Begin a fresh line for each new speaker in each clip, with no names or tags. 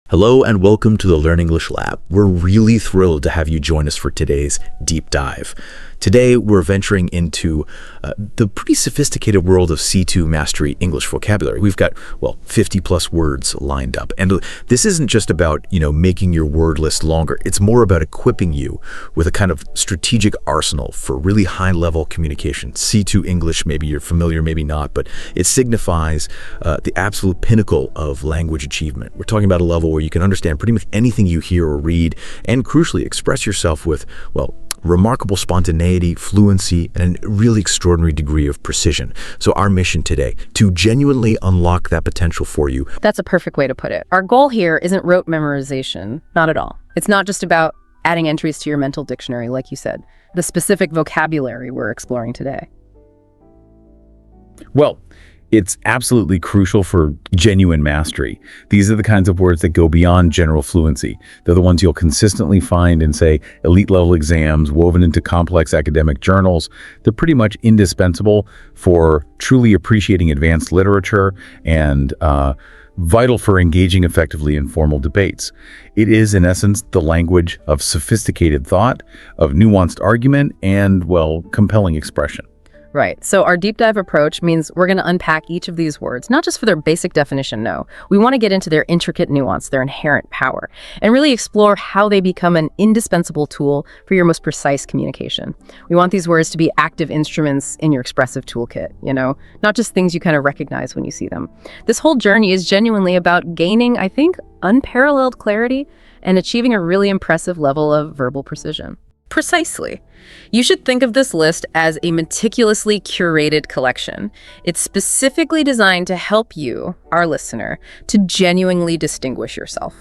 Hello and welcome to the Learn English Lab. We're really thrilled to have you join us for today's deep dive. Today, we're venturing into the pretty sophisticated world of C2 mastery English vocabulary. We've got, 50 plus words lined up. And this isn't just about, making your word list longer. It's more about equipping you with a kind of strategic arsenal for really high-level communication. C2 English, maybe you're familiar, maybe not, but it signifies the absolute pinnacle of language achievement. We're talking about a level where you can understand pretty much anything you hear or read, and crucially, express yourself with, remarkable spontaneity, fluency, and a really extraordinary degree of precision. So our mission today, to genuinely unlock that potential for you.
That's a perfect way to put it. Our goal here isn't rote memorization, not at all. It's not just about adding entries to your mental dictionary, like you said. The specific vocabulary we're exploring today.
Well, it's absolutely crucial for genuine mastery. These are the kinds of words that go beyond general fluency. They're the ones you'll consistently find in, say, elite level exams, woven into complex academic journals. They're pretty much indispensable for truly appreciating advanced literature and vital for engaging effectively in formal debates. It is, in essence, the language of sophisticated thought, of nuanced argument, and, compelling expression.
Right. So our deep dive approach means we're going to unpack each of these words, not just for their basic definition, no. We want to get into their intricate nuance, their inherent power, and really explore how they become an indispensable tool for your most precise communication. We want these words to be active instruments in your expressive toolkit, not just things you kind of recognize when you see them. This whole journey is genuinely about gaining, I think, unparalleled clarity and achieving a really impressive level of verbal precision. Precisely. You should think of this list as a meticulously curated collection. It's specifically designed to help you, our listener, to genuinely distinguish yourself.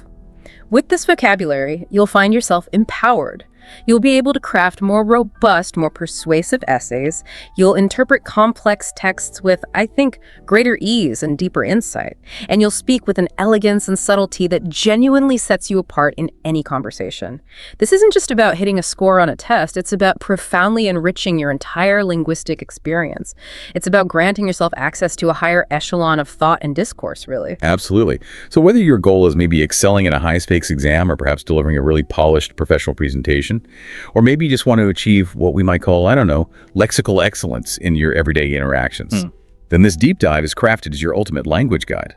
With this vocabulary, you'll find yourself empowered. You'll be able to craft more robust, more persuasive essays. You'll interpret complex texts with, I think, greater ease and deeper insight. And you'll speak with an elegance and subtlety that genuinely sets you apart in any conversation. This isn't just about hitting a score on a test. It's about profoundly enriching your entire linguistic experience. It's about granting yourself access to a higher echelon of thought and discourse, really.
Absolutely. So whether your goal is maybe excelling in a high-stakes exam or perhaps delivering a really polished professional presentation, or maybe you just want to achieve what we might call, lexical excellence in your everyday interactions, then this deep dive is crafted as your ultimate language guide.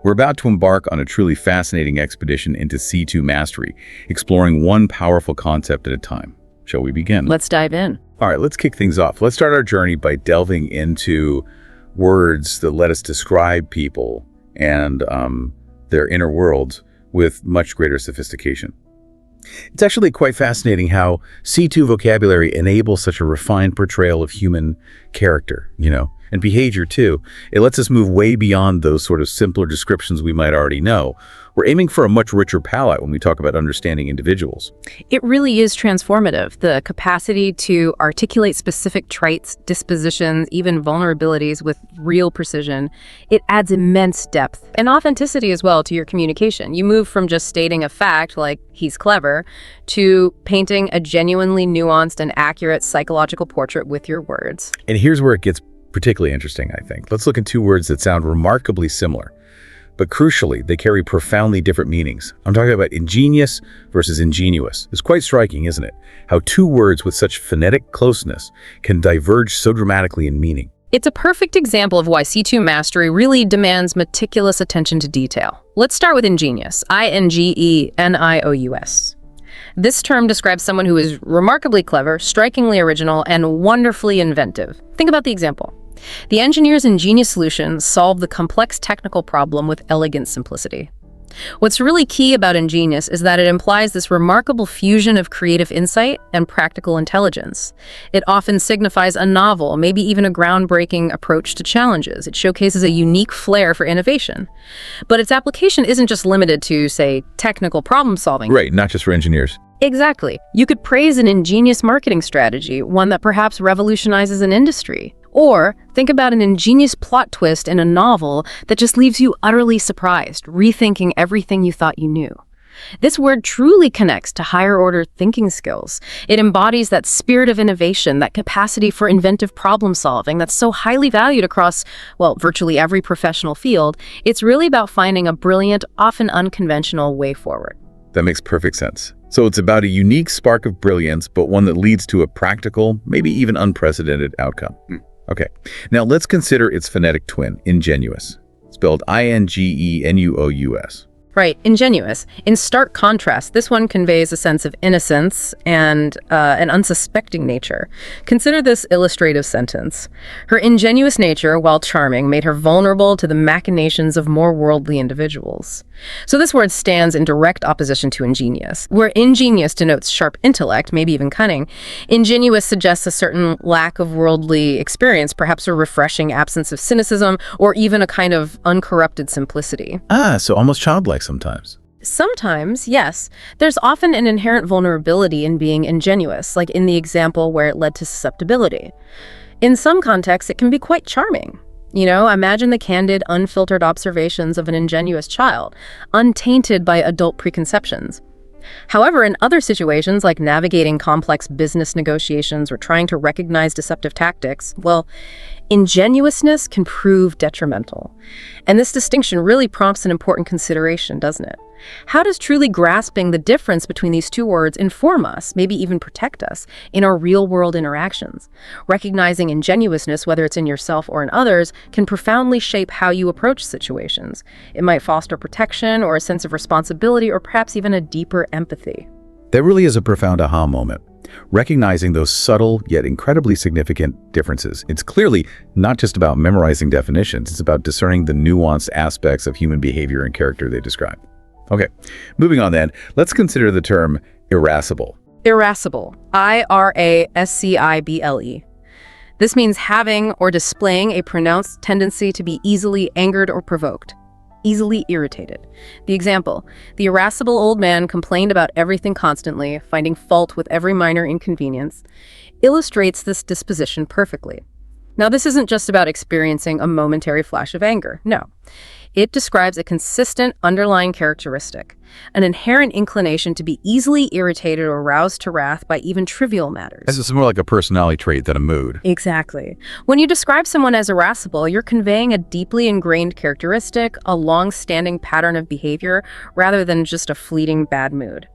We're about to embark on a truly fascinating expedition into C2 mastery, exploring one powerful concept at a time. Shall we begin?
Let's dive in.
All right, let's kick things off. Let's start our journey by delving into words that let us describe people and their inner worlds with much greater sophistication. It's actually quite fascinating how C2 vocabulary enables such a refined portrayal of human character, and behavior too. It lets us move way beyond those sort of simpler descriptions we might already know. We're aiming for a much richer palette when we talk about understanding individuals.
It really is transformative. The capacity to articulate specific traits, dispositions, even vulnerabilities with real precision, it adds immense depth and authenticity as well to your communication. You move from just stating a fact, like he's clever, to painting a genuinely nuanced and accurate psychological portrait with your words.
And here's where it gets particularly interesting, I think. Let's look at two words that sound remarkably similar, but crucially, they carry profoundly different meanings. I'm talking about ingenious versus ingenuous. It's quite striking, isn't it? How two words with such phonetic closeness can diverge so dramatically in meaning.
It's a perfect example of why C2 mastery really demands meticulous attention to detail. Let's start with ingenious, ingenious. This term describes someone who is remarkably clever, strikingly original, and wonderfully inventive. Think about the example. The engineer's ingenious solution solved the complex technical problem with elegant simplicity. What's really key about ingenious is that it implies this remarkable fusion of creative insight and practical intelligence. It often signifies a novel, maybe even a groundbreaking approach to challenges. It showcases a unique flair for innovation. But its application isn't just limited to, say, technical problem solving.
Right, not just for engineers.
Exactly. You could praise an ingenious marketing strategy, one that perhaps revolutionizes an industry. Or think about an ingenious plot twist in a novel that just leaves you utterly surprised, rethinking everything you thought you knew. This word truly connects to higher-order thinking skills. It embodies that spirit of innovation, that capacity for inventive problem-solving that's so highly valued across, well, virtually every professional field. It's really about finding a brilliant, often unconventional way forward.
That makes perfect sense. So it's about a unique spark of brilliance, but one that leads to a practical, maybe even unprecedented outcome. Okay, now let's consider its phonetic twin, ingenuous, spelled I-N-G-E-N-U-O-U-S.
Right, ingenuous. In stark contrast, this one conveys a sense of innocence and an unsuspecting nature. Consider this illustrative sentence. Her ingenuous nature, while charming, made her vulnerable to the machinations of more worldly individuals. So this word stands in direct opposition to ingenious. Where ingenious denotes sharp intellect, maybe even cunning, ingenuous suggests a certain lack of worldly experience, perhaps a refreshing absence of cynicism, or even a kind of uncorrupted simplicity.
So almost childlike sometimes.
Sometimes, yes. There's often an inherent vulnerability in being ingenuous, like in the example where it led to susceptibility. In some contexts, it can be quite charming. You know, imagine the candid, unfiltered observations of an ingenuous child, untainted by adult preconceptions. However, in other situations, like navigating complex business negotiations or trying to recognize deceptive tactics, well, ingenuousness can prove detrimental. And this distinction really prompts an important consideration, doesn't it? How does truly grasping the difference between these two words inform us, maybe even protect us, in our real-world interactions? Recognizing ingenuousness, whether it's in yourself or in others, can profoundly shape how you approach situations. It might foster protection or a sense of responsibility or perhaps even a deeper empathy.
That really is a profound aha moment. Recognizing those subtle yet incredibly significant differences. It's clearly not just about memorizing definitions, it's about discerning the nuanced aspects of human behavior and character they describe. Okay, moving on then, let's consider the term irascible.
Irascible, I-R-A-S-C-I-B-L-E. This means having or displaying a pronounced tendency to be easily angered or provoked, easily irritated. The example, the irascible old man complained about everything constantly, finding fault with every minor inconvenience, illustrates this disposition perfectly. Now, this isn't just about experiencing a momentary flash of anger, no. It describes a consistent underlying characteristic, an inherent inclination to be easily irritated or roused to wrath by even trivial matters.
This is more like a personality trait than a mood.
Exactly. When you describe someone as irascible, you're conveying a deeply ingrained characteristic, a long-standing pattern of behavior, rather than just a fleeting bad mood.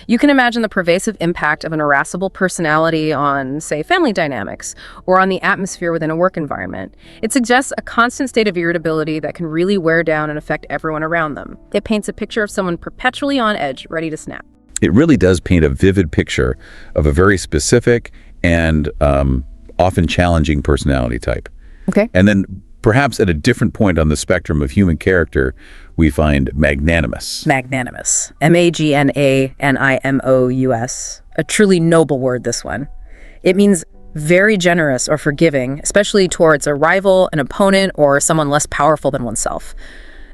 You can imagine the pervasive impact of an irascible personality on, say, family dynamics, or on the atmosphere within a work environment. It suggests a constant state of irritability that can really wear down and affect everyone around them. It paints a picture of someone perpetually on edge, ready to snap.
It really does paint a vivid picture of a very specific and often challenging personality type.
Okay.
And then perhaps at a different point on the spectrum of human character, we find magnanimous.
Magnanimous. M-A-G-N-A-N-I-M-O-U-S. A truly noble word, this one. It means very generous or forgiving, especially towards a rival, an opponent, or someone less powerful than oneself.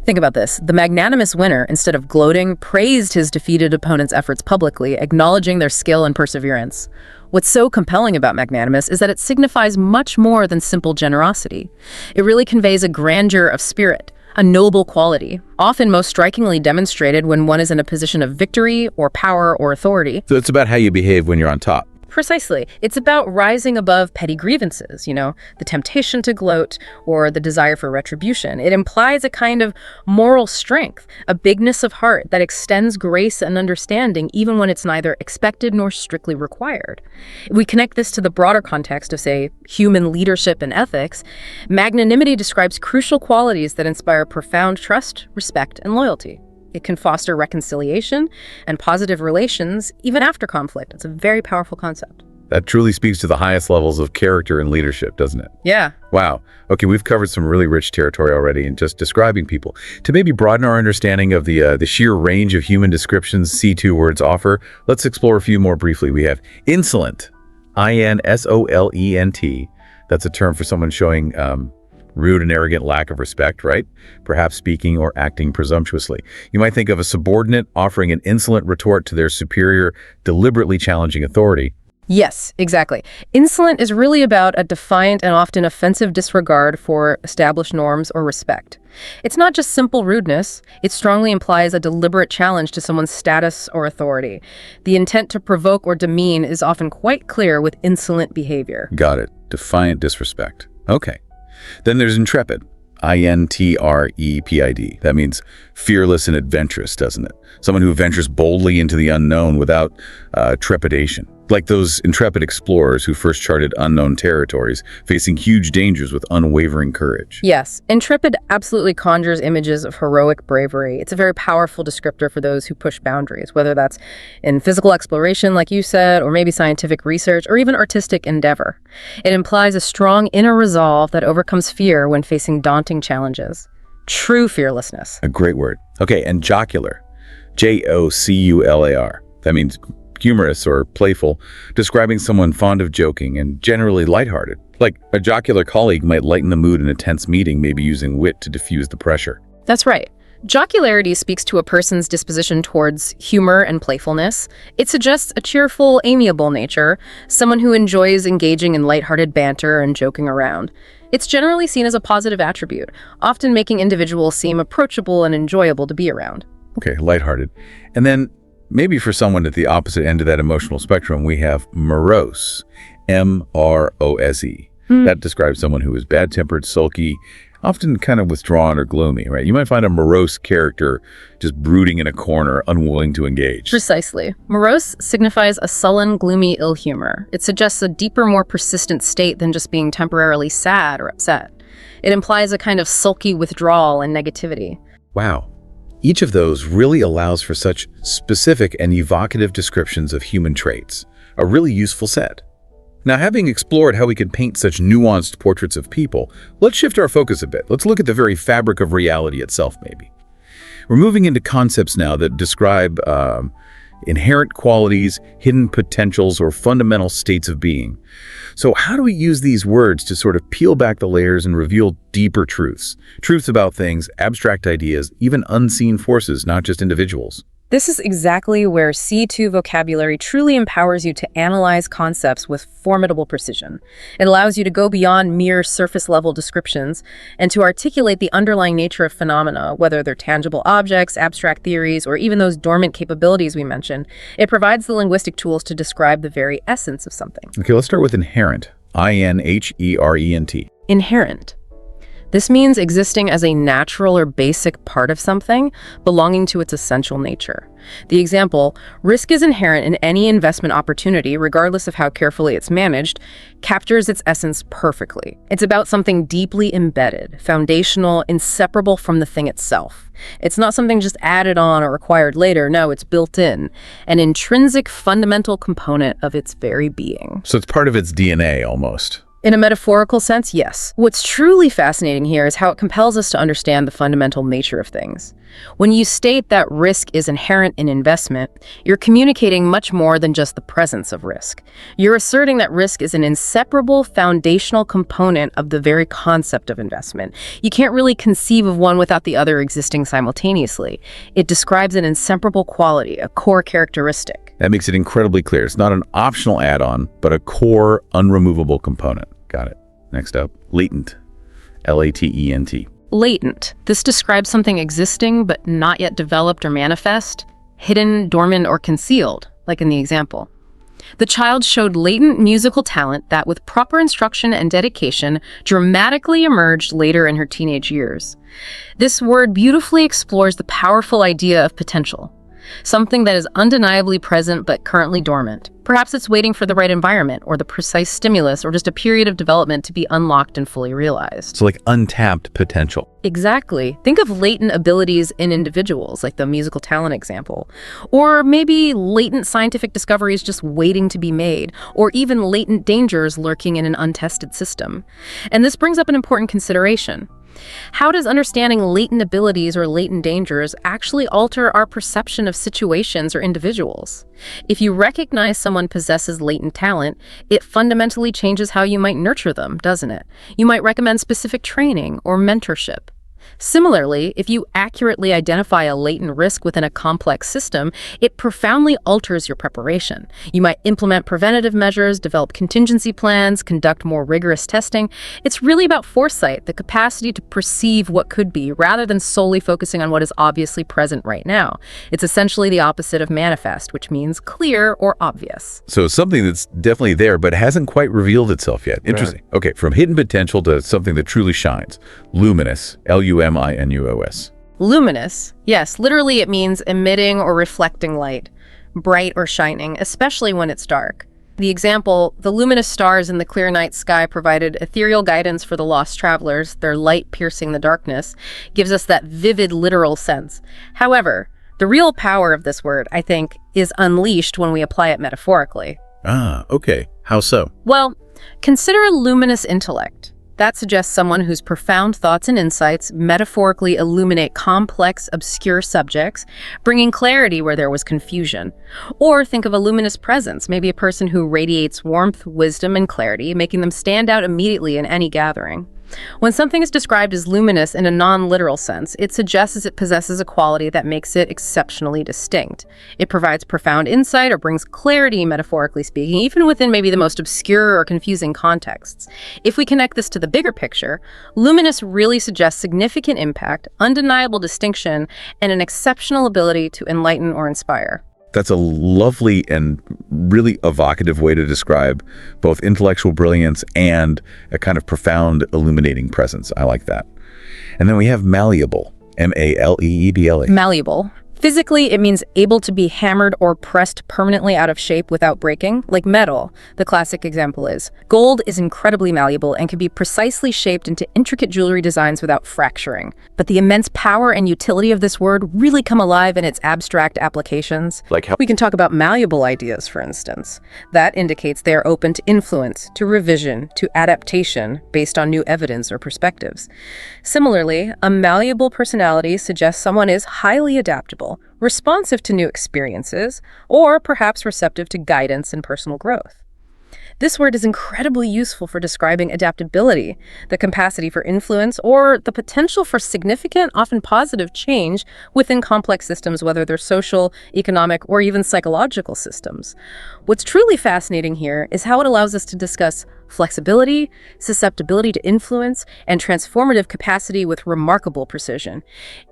Think about this. The magnanimous winner, instead of gloating, praised his defeated opponent's efforts publicly, acknowledging their skill and perseverance. What's so compelling about magnanimous is that it signifies much more than simple generosity. It really conveys a grandeur of spirit, a noble quality, often most strikingly demonstrated when one is in a position of victory or power or authority.
So it's about how you behave when you're on top.
Precisely. It's about rising above petty grievances, the temptation to gloat or the desire for retribution. It implies a kind of moral strength, a bigness of heart that extends grace and understanding even when it's neither expected nor strictly required. If we connect this to the broader context of, say, human leadership and ethics, magnanimity describes crucial qualities that inspire profound trust, respect, and loyalty. It can foster reconciliation and positive relations even after conflict. It's a very powerful concept.
That truly speaks to the highest levels of character and leadership, doesn't it?
Yeah.
Wow. Okay, we've covered some really rich territory already in just describing people. To maybe broaden our understanding of the sheer range of human descriptions C2 words offer, let's explore a few more briefly. We have insolent, I-N-S-O-L-E-N-T. That's a term for someone showing rude and arrogant lack of respect, right? Perhaps speaking or acting presumptuously. You might think of a subordinate offering an insolent retort to their superior, deliberately challenging authority.
Yes, exactly. Insolent is really about a defiant and often offensive disregard for established norms or respect. It's not just simple rudeness, it strongly implies a deliberate challenge to someone's status or authority. The intent to provoke or demean is often quite clear with insolent behavior.
Got it. Defiant disrespect. Okay. Then there's intrepid. INTREPID. That means fearless and adventurous, doesn't it? Someone who ventures boldly into the unknown without trepidation. Like those intrepid explorers who first charted unknown territories, facing huge dangers with unwavering courage.
Yes, intrepid absolutely conjures images of heroic bravery. It's a very powerful descriptor for those who push boundaries, whether that's in physical exploration, like you said, or maybe scientific research, or even artistic endeavor. It implies a strong inner resolve that overcomes fear when facing daunting challenges. True fearlessness.
A great word. Okay, and jocular. JOCULAR. That means humorous or playful, describing someone fond of joking and generally lighthearted. Like a jocular colleague might lighten the mood in a tense meeting, maybe using wit to diffuse the pressure.
That's right. Jocularity speaks to a person's disposition towards humor and playfulness. It suggests a cheerful, amiable nature, someone who enjoys engaging in lighthearted banter and joking around. It's generally seen as a positive attribute, often making individuals seem approachable and enjoyable to be around.
Okay, lighthearted. And then maybe for someone at the opposite end of that emotional spectrum, we have morose, MROSE. That describes someone who is bad-tempered, sulky, often kind of withdrawn or gloomy, right? You might find a morose character just brooding in a corner, unwilling to engage.
Precisely. Morose signifies a sullen, gloomy ill humor. It suggests a deeper, more persistent state than just being temporarily sad or upset. It implies a kind of sulky withdrawal and negativity.
Wow. Each of those really allows for such specific and evocative descriptions of human traits, a really useful set. Now, having explored how we can paint such nuanced portraits of people, let's shift our focus a bit. Let's look at the very fabric of reality itself, maybe. We're moving into concepts now that describe inherent qualities, hidden potentials, or fundamental states of being. So how do we use these words to sort of peel back the layers and reveal deeper truths? Truths about things, abstract ideas, even unseen forces, not just individuals.
This is exactly where C2 vocabulary truly empowers you to analyze concepts with formidable precision. It allows you to go beyond mere surface-level descriptions and to articulate the underlying nature of phenomena, whether they're tangible objects, abstract theories, or even those dormant capabilities we mentioned. It provides the linguistic tools to describe the very essence of something.
Okay, let's start with inherent. INHERENT.
Inherent. This means existing as a natural or basic part of something, belonging to its essential nature. The example, risk is inherent in any investment opportunity, regardless of how carefully it's managed, captures its essence perfectly. It's about something deeply embedded, foundational, inseparable from the thing itself. It's not something just added on or acquired later. No, it's built in, an intrinsic, fundamental component of its very being.
So it's part of its DNA, almost.
In a metaphorical sense, yes. What's truly fascinating here is how it compels us to understand the fundamental nature of things. When you state that risk is inherent in investment, you're communicating much more than just the presence of risk. You're asserting that risk is an inseparable, foundational component of the very concept of investment. You can't really conceive of one without the other existing simultaneously. It describes an inseparable quality, a core characteristic.
That makes it incredibly clear. It's not an optional add-on, but a core, unremovable component. Got it. Next up, latent. LATENT.
Latent. This describes something existing but not yet developed or manifest, hidden, dormant, or concealed, like in the example. The child showed latent musical talent that, with proper instruction and dedication, dramatically emerged later in her teenage years. This word beautifully explores the powerful idea of potential. Something that is undeniably present but currently dormant. Perhaps it's waiting for the right environment or the precise stimulus or just a period of development to be unlocked and fully realized.
So like untapped potential.
Exactly. Think of latent abilities in individuals, like the musical talent example. Or maybe latent scientific discoveries just waiting to be made, or even latent dangers lurking in an untested system. And this brings up an important consideration. How does understanding latent abilities or latent dangers actually alter our perception of situations or individuals? If you recognize someone possesses latent talent, it fundamentally changes how you might nurture them, doesn't it? You might recommend specific training or mentorship. Similarly, if you accurately identify a latent risk within a complex system, it profoundly alters your preparation. You might implement preventative measures, develop contingency plans, conduct more rigorous testing. It's really about foresight, the capacity to perceive what could be, rather than solely focusing on what is obviously present right now. It's essentially the opposite of manifest, which means clear or obvious.
So something that's definitely there, but hasn't quite revealed itself yet. Interesting. Right. Okay, from hidden potential to something that truly shines. Luminous, Luminous.
Luminous, yes, literally it means emitting or reflecting light, bright or shining, especially when it's dark. The example, the luminous stars in the clear night sky provided ethereal guidance for the lost travelers, their light piercing the darkness, gives us that vivid literal sense. However, the real power of this word, I think, is unleashed when we apply it metaphorically.
Ah, okay. How so?
Well, consider luminous intellect. That suggests someone whose profound thoughts and insights metaphorically illuminate complex, obscure subjects, bringing clarity where there was confusion. Or think of a luminous presence, maybe a person who radiates warmth, wisdom, and clarity, making them stand out immediately in any gathering. When something is described as luminous in a non-literal sense, it suggests it possesses a quality that makes it exceptionally distinct. It provides profound insight or brings clarity, metaphorically speaking, even within maybe the most obscure or confusing contexts. If we connect this to the bigger picture, luminous really suggests significant impact, undeniable distinction, and an exceptional ability to enlighten or inspire.
That's a lovely and really evocative way to describe both intellectual brilliance and a kind of profound illuminating presence. I like that. And then we have malleable, Maleebla.
Malleable. Physically, it means able to be hammered or pressed permanently out of shape without breaking, like metal. The classic example is. Gold is incredibly malleable and can be precisely shaped into intricate jewelry designs without fracturing. But the immense power and utility of this word really come alive in its abstract applications.
Like how
we can talk about malleable ideas, for instance. That indicates they are open to influence, to revision, to adaptation based on new evidence or perspectives. Similarly, a malleable personality suggests someone is highly adaptable, responsive to new experiences, or perhaps receptive to guidance and personal growth. This word is incredibly useful for describing adaptability, the capacity for influence, or the potential for significant, often positive change within complex systems, whether they're social, economic, or even psychological systems. What's truly fascinating here is how it allows us to discuss flexibility, susceptibility to influence, and transformative capacity with remarkable precision.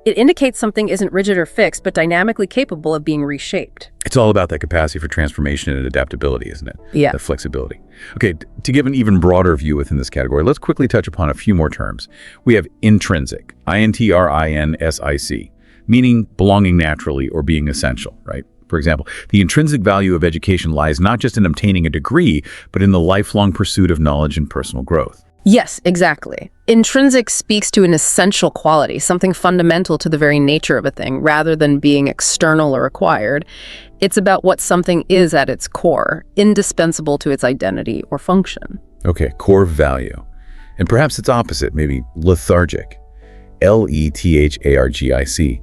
It indicates something isn't rigid or fixed, but dynamically capable of being reshaped.
it's all about that capacity for transformation and adaptability, isn't it?
Yeah.
The flexibility. Okay, to give an even broader view within this category, let's quickly touch upon a few more terms. We have intrinsic, INTRINSIC, meaning belonging naturally or being essential, right? For example, the intrinsic value of education lies not just in obtaining a degree, but in the lifelong pursuit of knowledge and personal growth.
Yes, exactly. Intrinsic speaks to an essential quality, something fundamental to the very nature of a thing, rather than being external or acquired. It's about what something is at its core, indispensable to its identity or function.
Okay, core value. And perhaps its opposite, maybe lethargic, LETHARGIC.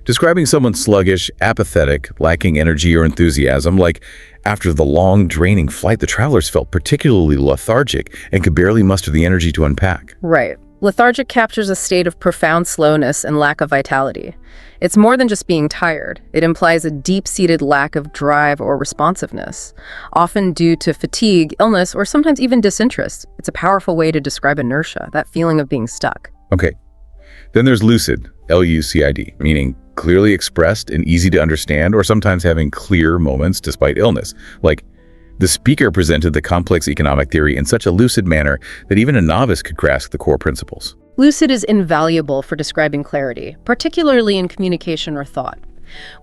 Describing someone sluggish, apathetic, lacking energy or enthusiasm, like after the long, draining flight, the travelers felt particularly lethargic and could barely muster the energy to unpack.
Right. Lethargic captures a state of profound slowness and lack of vitality. It's more than just being tired. It implies a deep-seated lack of drive or responsiveness, often due to fatigue, illness, or sometimes even disinterest. It's a powerful way to describe inertia, that feeling of being stuck.
Okay. Then there's lucid, LUCID, meaning clearly expressed and easy to understand, or sometimes having clear moments despite illness. Like, the speaker presented the complex economic theory in such a lucid manner that even a novice could grasp the core principles.
Lucid is invaluable for describing clarity, particularly in communication or thought.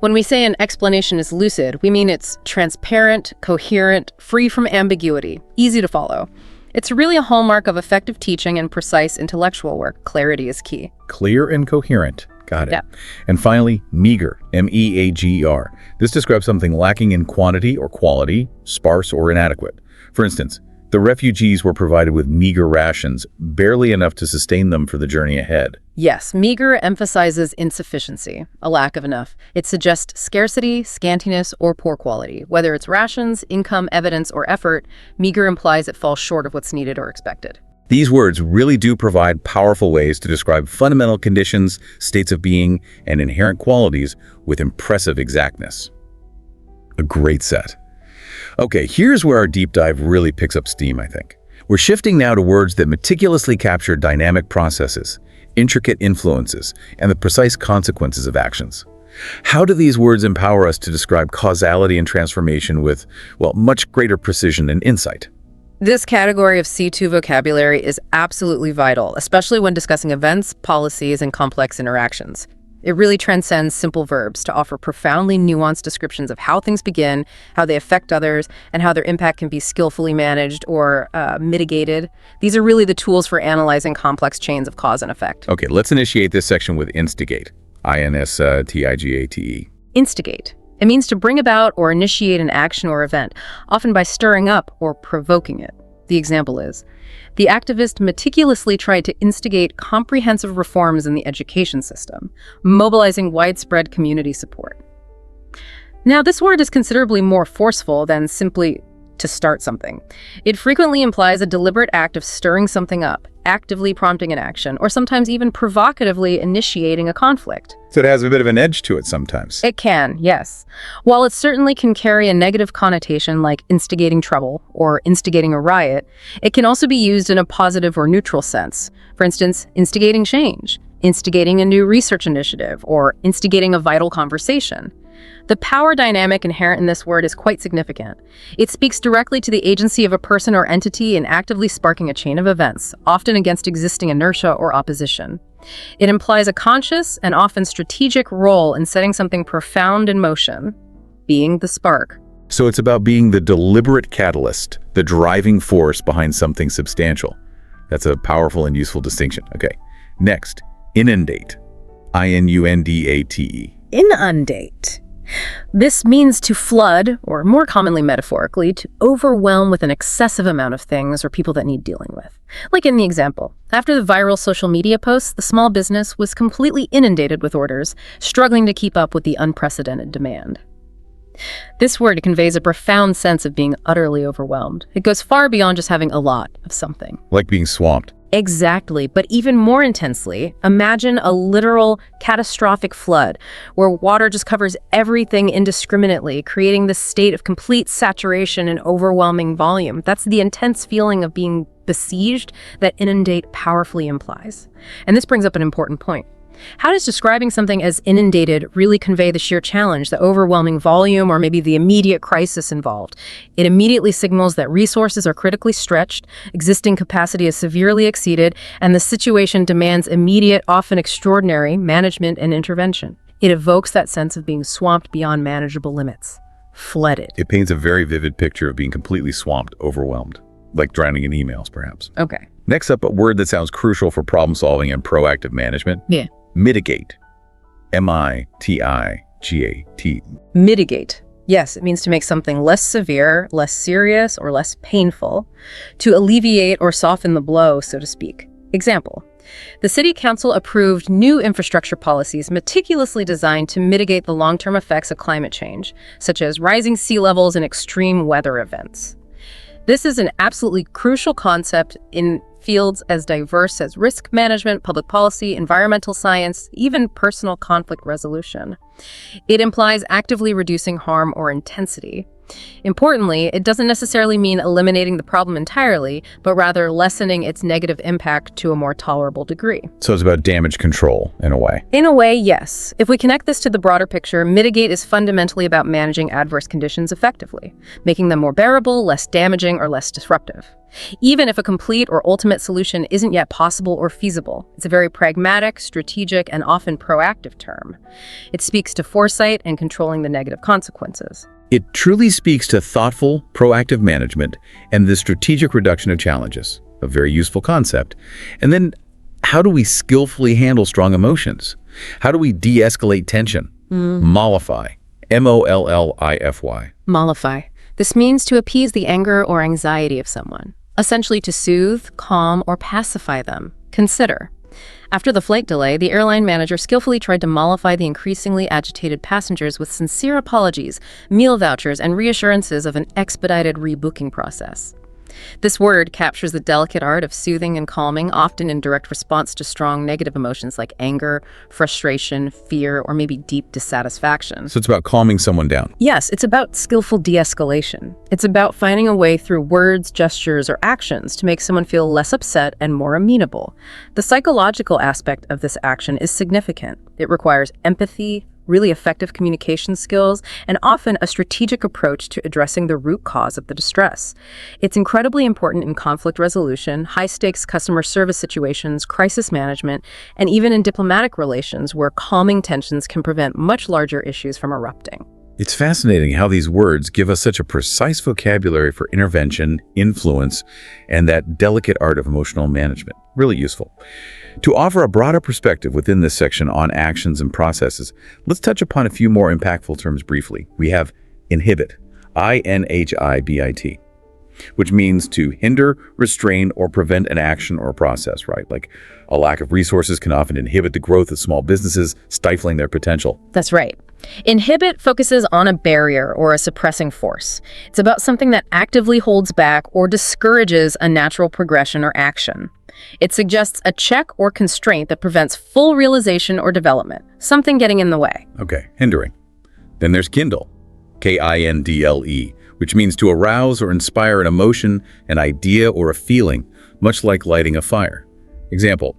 When we say an explanation is lucid, we mean it's transparent, coherent, free from ambiguity, easy to follow. It's really a hallmark of effective teaching and precise intellectual work. Clarity is key.
Clear and coherent. Got it.
Yeah.
And finally, meager, MEAGER. This describes something lacking in quantity or quality, sparse or inadequate. For instance, the refugees were provided with meager rations, barely enough to sustain them for the journey ahead.
Yes, meager emphasizes insufficiency, a lack of enough. It suggests scarcity, scantiness, or poor quality. Whether it's rations, income, evidence, or effort, meager implies it falls short of what's needed or expected.
These words really do provide powerful ways to describe fundamental conditions, states of being, and inherent qualities with impressive exactness. A great set. Okay, here's where our deep dive really picks up steam, I think. We're shifting now to words that meticulously capture dynamic processes, intricate influences, and the precise consequences of actions. How do these words empower us to describe causality and transformation with, well, much greater precision and insight?
This category of C2 vocabulary is absolutely vital, especially when discussing events, policies, and complex interactions. It really transcends simple verbs to offer profoundly nuanced descriptions of how things begin, how they affect others, and how their impact can be skillfully managed or mitigated. These are really the tools for analyzing complex chains of cause and effect.
Okay, let's initiate this section with instigate. I-N-S-T-I-G-A-T-E.
Instigate. It means to bring about or initiate an action or event, often by stirring up or provoking it. The example is, the activist meticulously tried to instigate comprehensive reforms in the education system, mobilizing widespread community support. Now, this word is considerably more forceful than simply to start something. It frequently implies a deliberate act of stirring something up, actively prompting an action, or sometimes even provocatively initiating a conflict.
So it has a bit of an edge to it sometimes.
It can, yes. While it certainly can carry a negative connotation like instigating trouble or instigating a riot, it can also be used in a positive or neutral sense. For instance, instigating change, instigating a new research initiative, or instigating a vital conversation. The power dynamic inherent in this word is quite significant. It speaks directly to the agency of a person or entity in actively sparking a chain of events, often against existing inertia or opposition. It implies a conscious and often strategic role in setting something profound in motion, being the spark.
So it's about being the deliberate catalyst, the driving force behind something substantial. That's a powerful and useful distinction. Okay, next, inundate. I-N-U-N-D-A-T-E.
Inundate. This means to flood, or more commonly metaphorically, to overwhelm with an excessive amount of things or people that need dealing with. Like in the example, after the viral social media posts, the small business was completely inundated with orders, struggling to keep up with the unprecedented demand. This word conveys a profound sense of being utterly overwhelmed. It goes far beyond just having a lot of something.
Like being swamped.
Exactly, but even more intensely, imagine a literal catastrophic flood where water just covers everything indiscriminately, creating this state of complete saturation and overwhelming volume. That's the intense feeling of being besieged that inundate powerfully implies. And this brings up an important point. How does describing something as inundated really convey the sheer challenge, the overwhelming volume, or maybe the immediate crisis involved? It immediately signals that resources are critically stretched, existing capacity is severely exceeded, and the situation demands immediate, often extraordinary, management and intervention. It evokes that sense of being swamped beyond manageable limits, flooded.
It paints a very vivid picture of being completely swamped, overwhelmed, like drowning in emails, perhaps.
Okay.
Next up, a word that sounds crucial for problem solving and proactive management.
Yeah.
Mitigate. M-I-T-I-G-A-T.
Mitigate. Yes, it means to make something less severe, less serious, or less painful, to alleviate or soften the blow, so to speak. Example, the City Council approved new infrastructure policies meticulously designed to mitigate the long-term effects of climate change, such as rising sea levels and extreme weather events. This is an absolutely crucial concept in fields as diverse as risk management, public policy, environmental science, even personal conflict resolution. It implies actively reducing harm or intensity. Importantly, it doesn't necessarily mean eliminating the problem entirely, but rather lessening its negative impact to a more tolerable degree.
So it's about damage control, in a way.
In a way, yes. If we connect this to the broader picture, mitigate is fundamentally about managing adverse conditions effectively, making them more bearable, less damaging, or less disruptive. Even if a complete or ultimate solution isn't yet possible or feasible, it's a very pragmatic, strategic, and often proactive term. It speaks to foresight and controlling the negative consequences.
It truly speaks to thoughtful, proactive management and the strategic reduction of challenges, a very useful concept. And then, how do we skillfully handle strong emotions? How do we de-escalate tension? Mollify. M-O-L-L-I-F-Y.
Mollify. This means to appease the anger or anxiety of someone, essentially to soothe, calm, or pacify them. Consider. After the flight delay, the airline manager skillfully tried to mollify the increasingly agitated passengers with sincere apologies, meal vouchers, and reassurances of an expedited rebooking process. This word captures the delicate art of soothing and calming, often in direct response to strong negative emotions like anger, frustration, fear, or maybe deep dissatisfaction.
So it's about calming someone down.
Yes, it's about skillful de-escalation. It's about finding a way through words, gestures, or actions to make someone feel less upset and more amenable. The psychological aspect of this action is significant. It requires empathy, really effective communication skills, and often a strategic approach to addressing the root cause of the distress. It's incredibly important in conflict resolution, high-stakes customer service situations, crisis management, and even in diplomatic relations where calming tensions can prevent much larger issues from erupting.
It's fascinating how these words give us such a precise vocabulary for intervention, influence, and that delicate art of emotional management. Really useful. To offer a broader perspective within this section on actions and processes, let's touch upon a few more impactful terms briefly. We have inhibit, I-N-H-I-B-I-T, which means to hinder, restrain, or prevent an action or process, right? Like a lack of resources can often inhibit the growth of small businesses, stifling their potential.
That's right. Inhibit focuses on a barrier or a suppressing force. It's about something that actively holds back or discourages a natural progression or action. It suggests a check or constraint that prevents full realization or development, something getting in the way.
Okay, hindering. Then there's kindle, K-I-N-D-L-E, which means to arouse or inspire an emotion, an idea, or a feeling, much like lighting a fire. Example: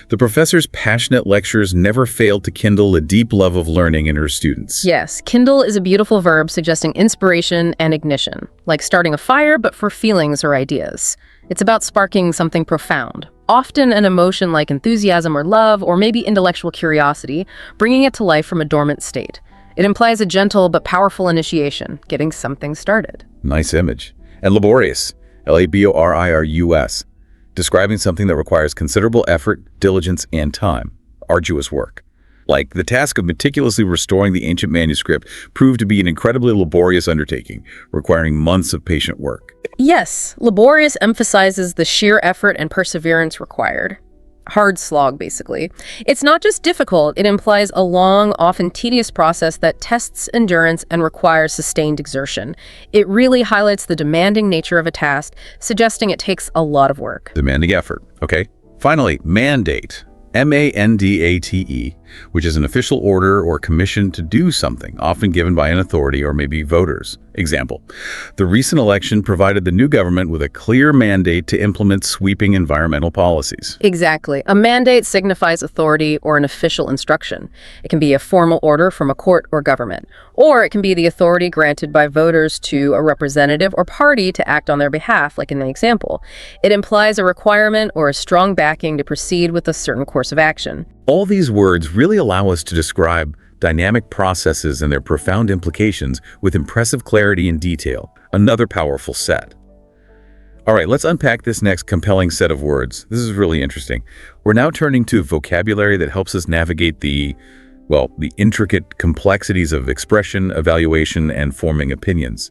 the professor's passionate lectures never failed to kindle a deep love of learning in her students.
Yes, kindle is a beautiful verb suggesting inspiration and ignition, like starting a fire but for feelings or ideas. It's about sparking something profound, often an emotion like enthusiasm or love, or maybe intellectual curiosity, bringing it to life from a dormant state. It implies a gentle but powerful initiation, getting something started.
Nice image. And laborious, L-A-B-O-R-I-R-U-S, describing something that requires considerable effort, diligence, and time. Arduous work. Like the task of meticulously restoring the ancient manuscript proved to be an incredibly laborious undertaking, requiring months of patient work.
Yes, laborious emphasizes the sheer effort and perseverance required. Hard slog, basically. It's not just difficult, it implies a long, often tedious process that tests endurance and requires sustained exertion. It really highlights the demanding nature of a task, suggesting it takes a lot of work.
Demanding effort, okay? Finally, mandate, M-A-N-D-A-T-E, which is an official order or commission to do something, often given by an authority or maybe voters. Example: the recent election provided the new government with a clear mandate to implement sweeping environmental policies.
Exactly. A mandate signifies authority or an official instruction. It can be a formal order from a court or government, or it can be the authority granted by voters to a representative or party to act on their behalf, like in the example. It implies a requirement or a strong backing to proceed with a certain course of action.
All these words really allow us to describe dynamic processes and their profound implications with impressive clarity and detail. Another powerful set. All right, let's unpack this next compelling set of words. This is really interesting. We're now turning to vocabulary that helps us navigate the intricate complexities of expression, evaluation, and forming opinions.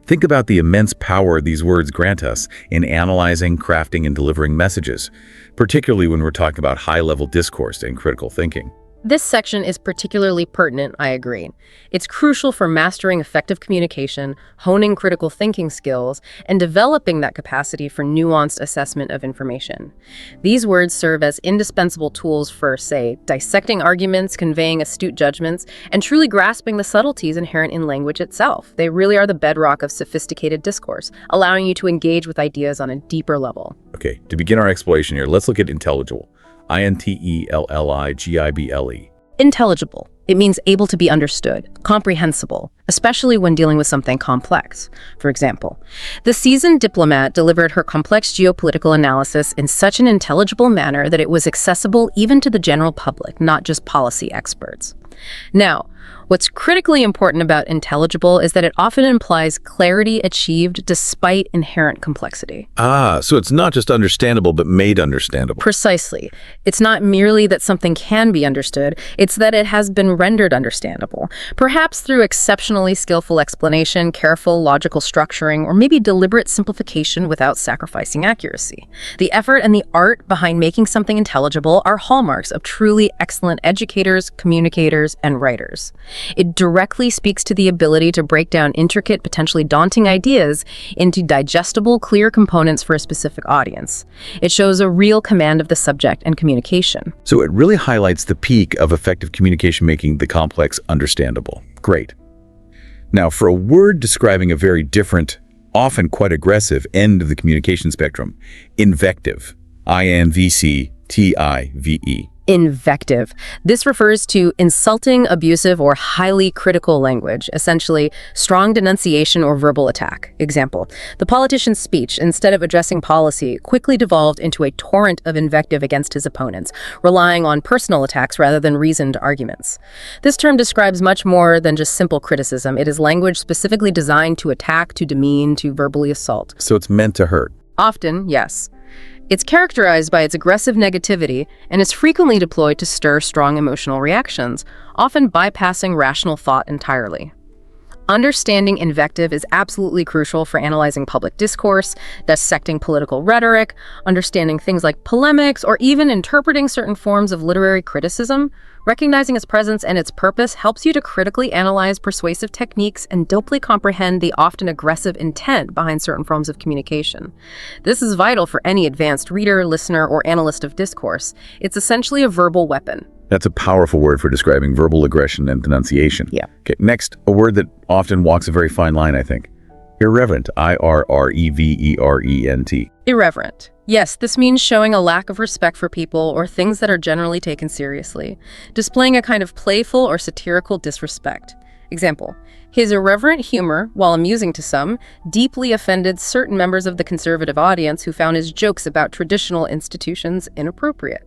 Think about the immense power these words grant us in analyzing, crafting, and delivering messages, particularly when we're talking about high-level discourse and critical thinking.
This section is particularly pertinent, I agree. It's crucial for mastering effective communication, honing critical thinking skills, and developing that capacity for nuanced assessment of information. These words serve as indispensable tools for, say, dissecting arguments, conveying astute judgments, and truly grasping the subtleties inherent in language itself. They really are the bedrock of sophisticated discourse, allowing you to engage with ideas on a deeper level.
Okay, to begin our exploration here, let's look at intelligible. I-N-T-E-L-L-I-G-I-B-L-E.
Intelligible. It means able to be understood, comprehensible, especially when dealing with something complex. For example, the seasoned diplomat delivered her complex geopolitical analysis in such an intelligible manner that it was accessible even to the general public, not just policy experts. Now, what's critically important about intelligible is that it often implies clarity achieved despite inherent complexity.
So it's not just understandable, but made understandable.
Precisely. It's not merely that something can be understood, it's that it has been rendered understandable, perhaps through exceptionally skillful explanation, careful logical structuring, or maybe deliberate simplification without sacrificing accuracy. The effort and the art behind making something intelligible are hallmarks of truly excellent educators, communicators, speakers and writers. It directly speaks to the ability to break down intricate, potentially daunting ideas into digestible, clear components for a specific audience. It shows a real command of the subject and communication.
So it really highlights the peak of effective communication, making the complex understandable. Great. Now, for a word describing a very different, often quite aggressive end of the communication spectrum, invective. INVCTIVE.
Invective. This refers to insulting, abusive, or highly critical language, essentially strong denunciation or verbal attack. Example, the politician's speech, instead of addressing policy, quickly devolved into a torrent of invective against his opponents, relying on personal attacks rather than reasoned arguments. This term describes much more than just simple criticism. It is language specifically designed to attack, to demean, to verbally assault.
So it's meant to hurt.
Often, yes. It's characterized by its aggressive negativity and is frequently deployed to stir strong emotional reactions, often bypassing rational thought entirely. Understanding invective is absolutely crucial for analyzing public discourse, dissecting political rhetoric, understanding things like polemics, or even interpreting certain forms of literary criticism. Recognizing its presence and its purpose helps you to critically analyze persuasive techniques and deeply comprehend the often aggressive intent behind certain forms of communication. This is vital for any advanced reader, listener, or analyst of discourse. It's essentially a verbal weapon.
That's a powerful word for describing verbal aggression and denunciation.
Yeah.
Okay, next, a word that often walks a very fine line, I think. Irreverent. IRREVERENT.
Irreverent. Yes, this means showing a lack of respect for people or things that are generally taken seriously, displaying a kind of playful or satirical disrespect. Example, his irreverent humor, while amusing to some, deeply offended certain members of the conservative audience who found his jokes about traditional institutions inappropriate.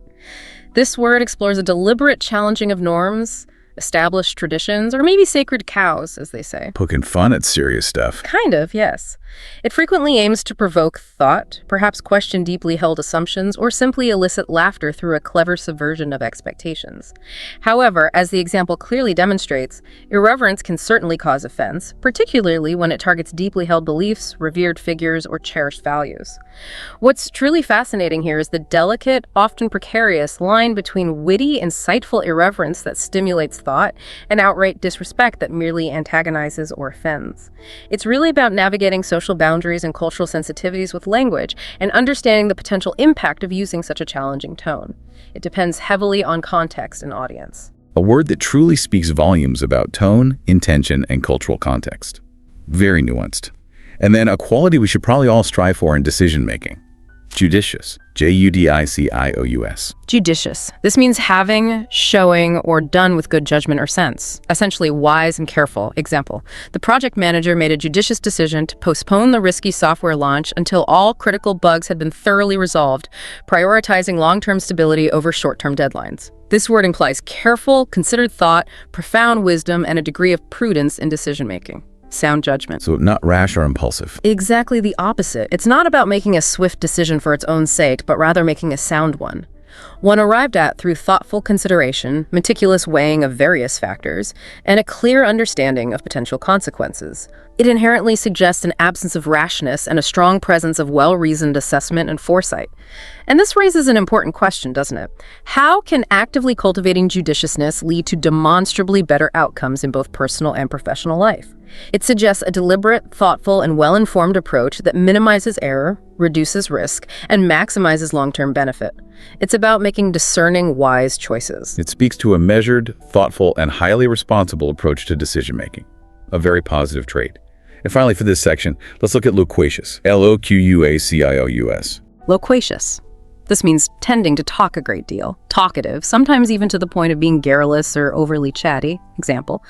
This word explores a deliberate challenging of norms, established traditions, or maybe sacred cows, as they say.
Poking fun at serious stuff.
Kind of, yes. It frequently aims to provoke thought, perhaps question deeply held assumptions, or simply elicit laughter through a clever subversion of expectations. However, as the example clearly demonstrates, irreverence can certainly cause offense, particularly when it targets deeply held beliefs, revered figures, or cherished values. What's truly fascinating here is the delicate, often precarious line between witty, insightful irreverence that stimulates thought and outright disrespect that merely antagonizes or offends. It's really about navigating social boundaries and cultural sensitivities with language and understanding the potential impact of using such a challenging tone. It depends heavily on context and audience.
A word that truly speaks volumes about tone, intention, and cultural context. Very nuanced. And then a quality we should probably all strive for in decision-making. Judicious. JUDICIOUS.
Judicious. This means having, showing, or done with good judgment or sense. Essentially wise and careful. Example, the project manager made a judicious decision to postpone the risky software launch until all critical bugs had been thoroughly resolved, prioritizing long-term stability over short-term deadlines. This word implies careful, considered thought, profound wisdom, and a degree of prudence in decision-making. Sound judgment.
So not rash or impulsive.
Exactly the opposite. It's not about making a swift decision for its own sake, but rather making a sound one. One arrived at through thoughtful consideration, meticulous weighing of various factors, and a clear understanding of potential consequences. It inherently suggests an absence of rashness and a strong presence of well-reasoned assessment and foresight. And this raises an important question, doesn't it? How can actively cultivating judiciousness lead to demonstrably better outcomes in both personal and professional life? It suggests a deliberate, thoughtful, and well-informed approach that minimizes error, reduces risk, and maximizes long-term benefit. It's about making discerning, wise choices.
It speaks to a measured, thoughtful, and highly responsible approach to decision-making. A very positive trait. And finally, for this section, let's look at loquacious. LOQUACIOUS.
Loquacious. This means tending to talk a great deal, talkative, sometimes even to the point of being garrulous or overly chatty. Example,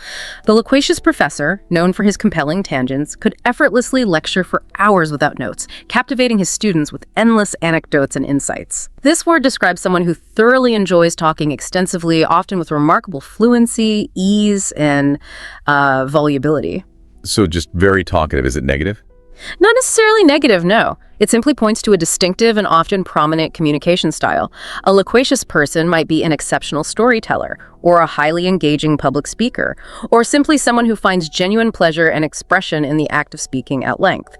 the loquacious professor, known for his compelling tangents, could effortlessly lecture for hours without notes, captivating his students with endless anecdotes and insights. This word describes someone who thoroughly enjoys talking extensively, often with remarkable fluency, ease, and volubility.
So just very talkative. Is it negative?
Not necessarily negative, no. It simply points to a distinctive and often prominent communication style. A loquacious person might be an exceptional storyteller, or a highly engaging public speaker, or simply someone who finds genuine pleasure and expression in the act of speaking at length.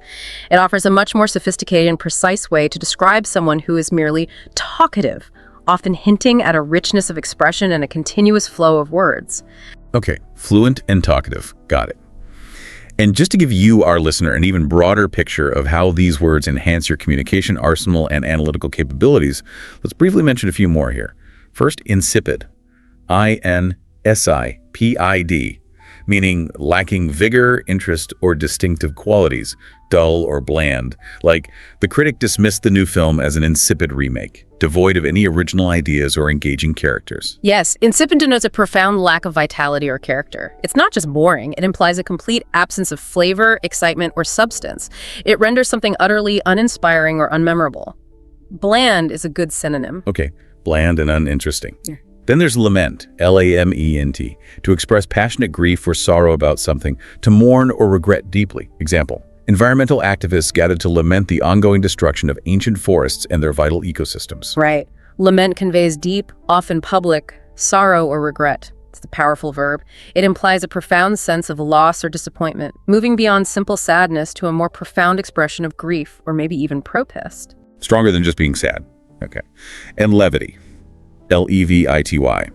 It offers a much more sophisticated and precise way to describe someone who is merely talkative, often hinting at a richness of expression and a continuous flow of words.
Okay, fluent and talkative. Got it. And just to give you, our listener, an even broader picture of how these words enhance your communication arsenal and analytical capabilities, let's briefly mention a few more here. First, insipid. INSIPID, meaning lacking vigor, interest, or distinctive qualities, dull or bland. Like, the critic dismissed the new film as an insipid remake, devoid of any original ideas or engaging characters.
Yes, insipid denotes a profound lack of vitality or character. It's not just boring, it implies a complete absence of flavor, excitement, or substance. It renders something utterly uninspiring or unmemorable. Bland is a good synonym.
Okay, bland and uninteresting. Yeah. Then there's lament, L-A-M-E-N-T, to express passionate grief or sorrow about something, to mourn or regret deeply. Example, environmental activists gathered to lament the ongoing destruction of ancient forests and their vital ecosystems.
Right. Lament conveys deep, often public, sorrow or regret. It's the powerful verb. It implies a profound sense of loss or disappointment, moving beyond simple sadness to a more profound expression of grief or maybe even protest.
Stronger than just being sad. Okay. And levity. L-E-V-I-T-Y.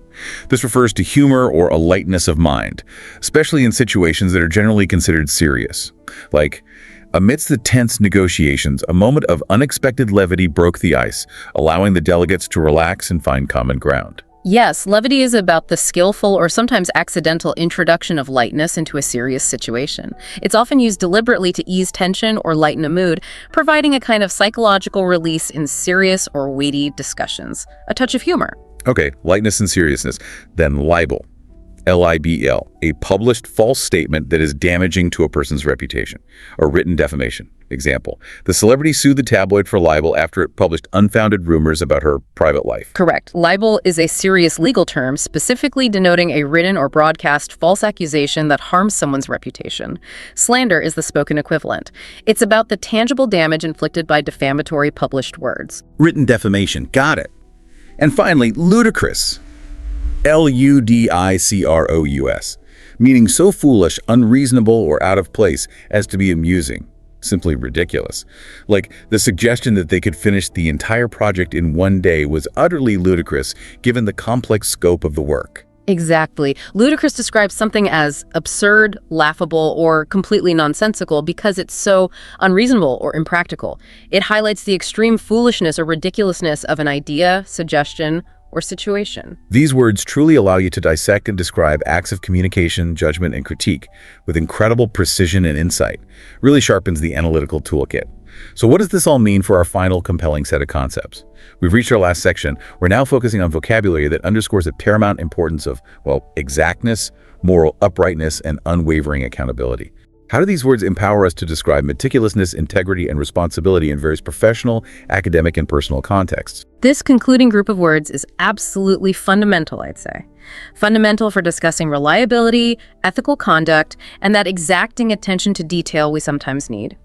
This refers to humor or a lightness of mind, especially in situations that are generally considered serious. Like, amidst the tense negotiations, a moment of unexpected levity broke the ice, allowing the delegates to relax and find common ground.
Yes, levity is about the skillful or sometimes accidental introduction of lightness into a serious situation. It's often used deliberately to ease tension or lighten a mood, providing a kind of psychological release in serious or weighty discussions. A touch of humor.
Okay, lightness and seriousness. Then libel. L-I-B-L, a published false statement that is damaging to a person's reputation, or written defamation. Example, the celebrity sued the tabloid for libel after it published unfounded rumors about her private life.
Correct. Libel is a serious legal term specifically denoting a written or broadcast false accusation that harms someone's reputation. Slander is the spoken equivalent. It's about the tangible damage inflicted by defamatory published words.
Written defamation, got it. And finally, ludicrous. L-U-D-I-C-R-O-U-S, meaning so foolish, unreasonable, or out of place as to be amusing, simply ridiculous. Like, the suggestion that they could finish the entire project in one day was utterly ludicrous given the complex scope of the work.
Exactly. Ludicrous describes something as absurd, laughable, or completely nonsensical because it's so unreasonable or impractical. It highlights the extreme foolishness or ridiculousness of an idea, suggestion, or situation.
These words truly allow you to dissect and describe acts of communication, judgment, and critique with incredible precision and insight. Really sharpens the analytical toolkit. So what does this all mean for our final compelling set of concepts? We've reached our last section. We're now focusing on vocabulary that underscores the paramount importance of, well, exactness, moral uprightness, and unwavering accountability. How do these words empower us to describe meticulousness, integrity, and responsibility in various professional, academic, and personal contexts?
This concluding group of words is absolutely fundamental, I'd say. Fundamental for discussing reliability, ethical conduct, and that exacting attention to detail we sometimes need.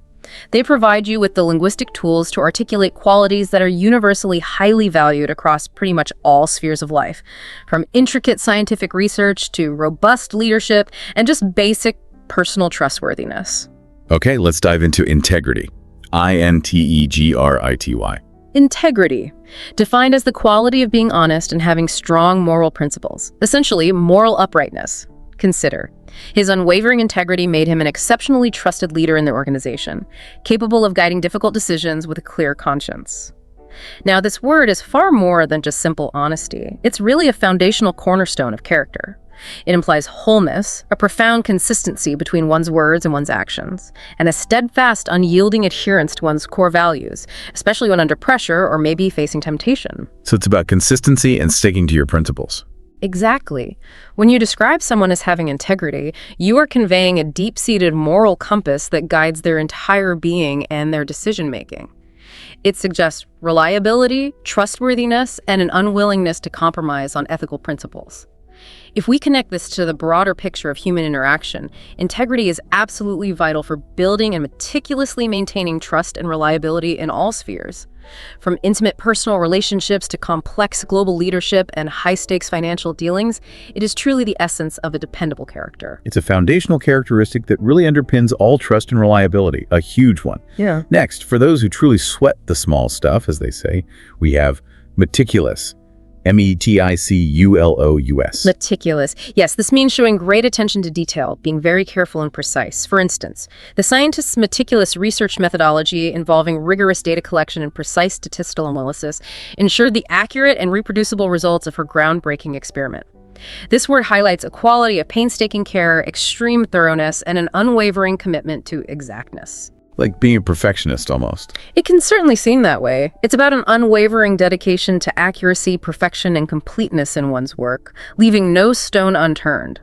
They provide you with the linguistic tools to articulate qualities that are universally highly valued across pretty much all spheres of life, from intricate scientific research to robust leadership and just basic personal trustworthiness.
Okay, let's dive into integrity. I-N-T-E-G-R-I-T-Y.
Integrity, defined as the quality of being honest and having strong moral principles, essentially moral uprightness. Consider, his unwavering integrity made him an exceptionally trusted leader in the organization, capable of guiding difficult decisions with a clear conscience. Now, this word is far more than just simple honesty. It's really a foundational cornerstone of character. It implies wholeness, a profound consistency between one's words and one's actions, and a steadfast, unyielding adherence to one's core values, especially when under pressure or maybe facing temptation.
So it's about consistency and sticking to your principles.
Exactly. When you describe someone as having integrity, you are conveying a deep-seated moral compass that guides their entire being and their decision-making. It suggests reliability, trustworthiness, and an unwillingness to compromise on ethical principles. If we connect this to the broader picture of human interaction, integrity is absolutely vital for building and meticulously maintaining trust and reliability in all spheres. From intimate personal relationships to complex global leadership and high-stakes financial dealings, it is truly the essence of a dependable character.
It's a foundational characteristic that really underpins all trust and reliability, a huge one.
Yeah.
Next, for those who truly sweat the small stuff, as they say, we have meticulous. meticulous.
Meticulous. Yes, this means showing great attention to detail, being very careful and precise. For instance, the scientist's meticulous research methodology involving rigorous data collection and precise statistical analysis ensured the accurate and reproducible results of her groundbreaking experiment. This word highlights a quality of painstaking care, extreme thoroughness, and an unwavering commitment to exactness.
Like being a perfectionist almost.
It can certainly seem that way. It's about an unwavering dedication to accuracy, perfection, and completeness in one's work, leaving no stone unturned.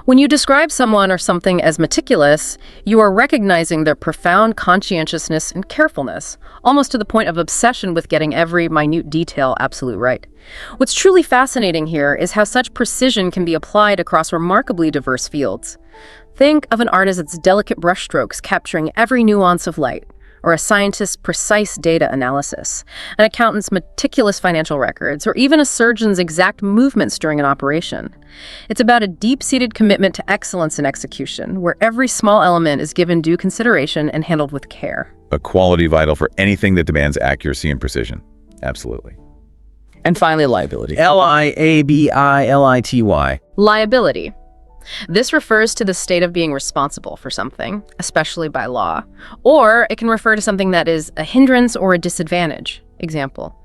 When you describe someone or something as meticulous, you are recognizing their profound conscientiousness and carefulness, almost to the point of obsession with getting every minute detail absolute right. What's truly fascinating here is how such precision can be applied across remarkably diverse fields. Think of an artist's delicate brushstrokes capturing every nuance of light, or a scientist's precise data analysis, an accountant's meticulous financial records, or even a surgeon's exact movements during an operation. It's about a deep-seated commitment to excellence in execution, where every small element is given due consideration and handled with care.
A quality vital for anything that demands accuracy and precision. Absolutely.
And finally, liability. Liability.
Liability. This refers to the state of being responsible for something, especially by law, or it can refer to something that is a hindrance or a disadvantage. Example,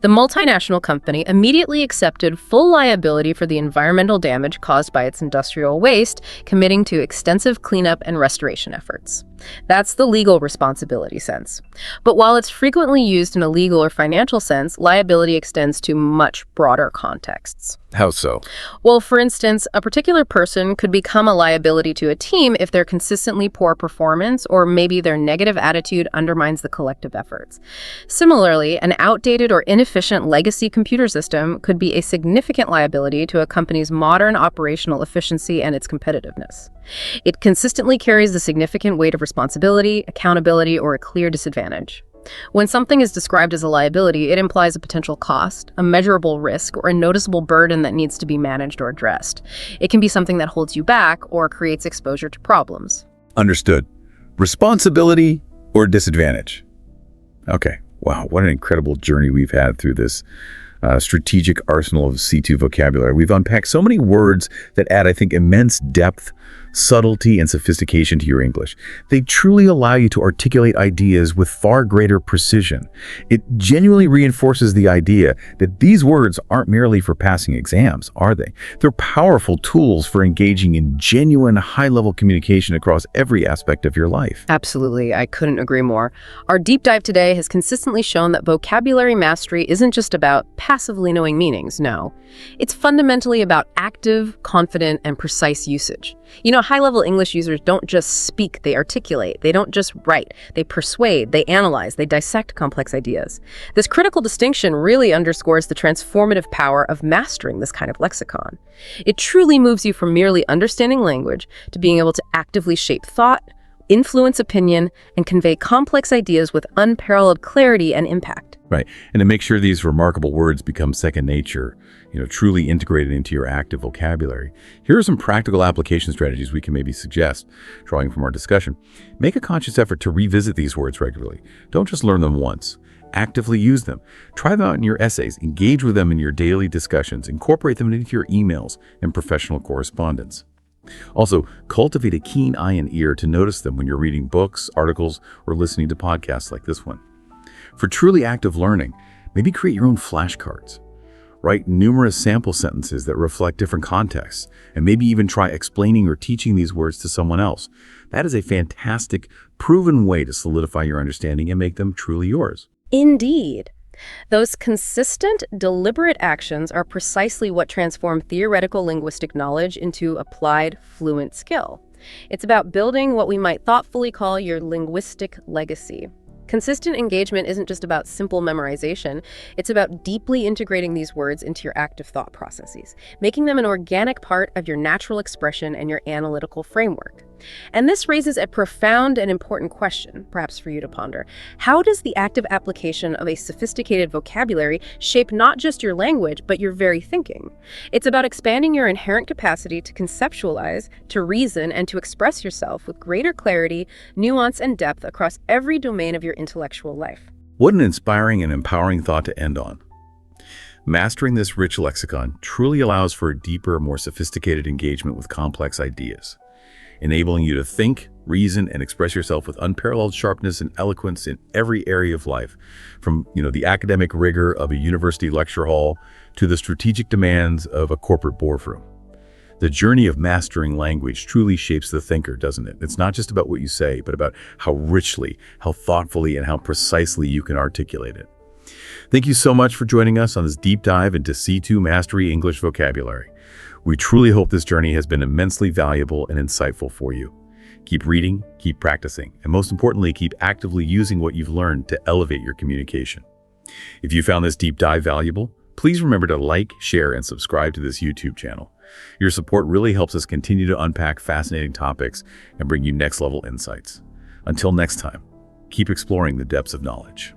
the multinational company immediately accepted full liability for the environmental damage caused by its industrial waste, committing to extensive cleanup and restoration efforts. That's the legal responsibility sense. But while it's frequently used in a legal or financial sense, liability extends to much broader contexts.
How so?
Well, for instance, a particular person could become a liability to a team if their consistently poor performance or maybe their negative attitude undermines the collective efforts. Similarly, an outdated or inefficient legacy computer system could be a significant liability to a company's modern operational efficiency and its competitiveness. It consistently carries the significant weight of responsibility, accountability, or a clear disadvantage. When something is described as a liability, it implies a potential cost, a measurable risk, or a noticeable burden that needs to be managed or addressed. It can be something that holds you back or creates exposure to problems.
Understood. Responsibility or disadvantage. Okay. Wow, what an incredible journey we've had through this strategic arsenal of C2 vocabulary. We've unpacked so many words that add, I think, immense depth, subtlety, and sophistication to your English. They truly allow you to articulate ideas with far greater precision. It genuinely reinforces the idea that these words aren't merely for passing exams, are they? They're powerful tools for engaging in genuine, high-level communication across every aspect of your life.
Absolutely, I couldn't agree more. Our deep dive today has consistently shown that vocabulary mastery isn't just about passively knowing meanings, no. It's fundamentally about active, confident, and precise usage. You know, high-level English users don't just speak, they articulate. They don't just write. They persuade, they analyze, they dissect complex ideas. This critical distinction really underscores the transformative power of mastering this kind of lexicon. It truly moves you from merely understanding language to being able to actively shape thought, influence opinion, and convey complex ideas with unparalleled clarity and impact.
Right. And to make sure these remarkable words become second nature, truly integrated into your active vocabulary, here are some practical application strategies we can maybe suggest, drawing from our discussion. Make a conscious effort to revisit these words regularly. Don't just learn them once. Actively use them. Try them out in your essays. Engage with them in your daily discussions. Incorporate them into your emails and professional correspondence. Also, cultivate a keen eye and ear to notice them when you're reading books, articles, or listening to podcasts like this one. For truly active learning, maybe create your own flashcards. Write numerous sample sentences that reflect different contexts, and maybe even try explaining or teaching these words to someone else. That is a fantastic, proven way to solidify your understanding and make them truly yours.
Indeed. Those consistent, deliberate actions are precisely what transform theoretical linguistic knowledge into applied, fluent skill. It's about building what we might thoughtfully call your linguistic legacy. Consistent engagement isn't just about simple memorization, it's about deeply integrating these words into your active thought processes, making them an organic part of your natural expression and your analytical framework. And this raises a profound and important question, perhaps for you to ponder. How does the active application of a sophisticated vocabulary shape not just your language, but your very thinking? It's about expanding your inherent capacity to conceptualize, to reason, and to express yourself with greater clarity, nuance, and depth across every domain of your intellectual life.
What an inspiring and empowering thought to end on. Mastering this rich lexicon truly allows for a deeper, more sophisticated engagement with complex ideas, enabling you to think, reason, and express yourself with unparalleled sharpness and eloquence in every area of life, from the academic rigor of a university lecture hall to the strategic demands of a corporate boardroom. The journey of mastering language truly shapes the thinker, doesn't it? It's not just about what you say, but about how richly, how thoughtfully, and how precisely you can articulate it. Thank you so much for joining us on this deep dive into C2 Mastery English vocabulary. We truly hope this journey has been immensely valuable and insightful for you. Keep reading, keep practicing, and most importantly, keep actively using what you've learned to elevate your communication. If you found this deep dive valuable, please remember to like, share, and subscribe to this YouTube channel. Your support really helps us continue to unpack fascinating topics and bring you next-level insights. Until next time, keep exploring the depths of knowledge.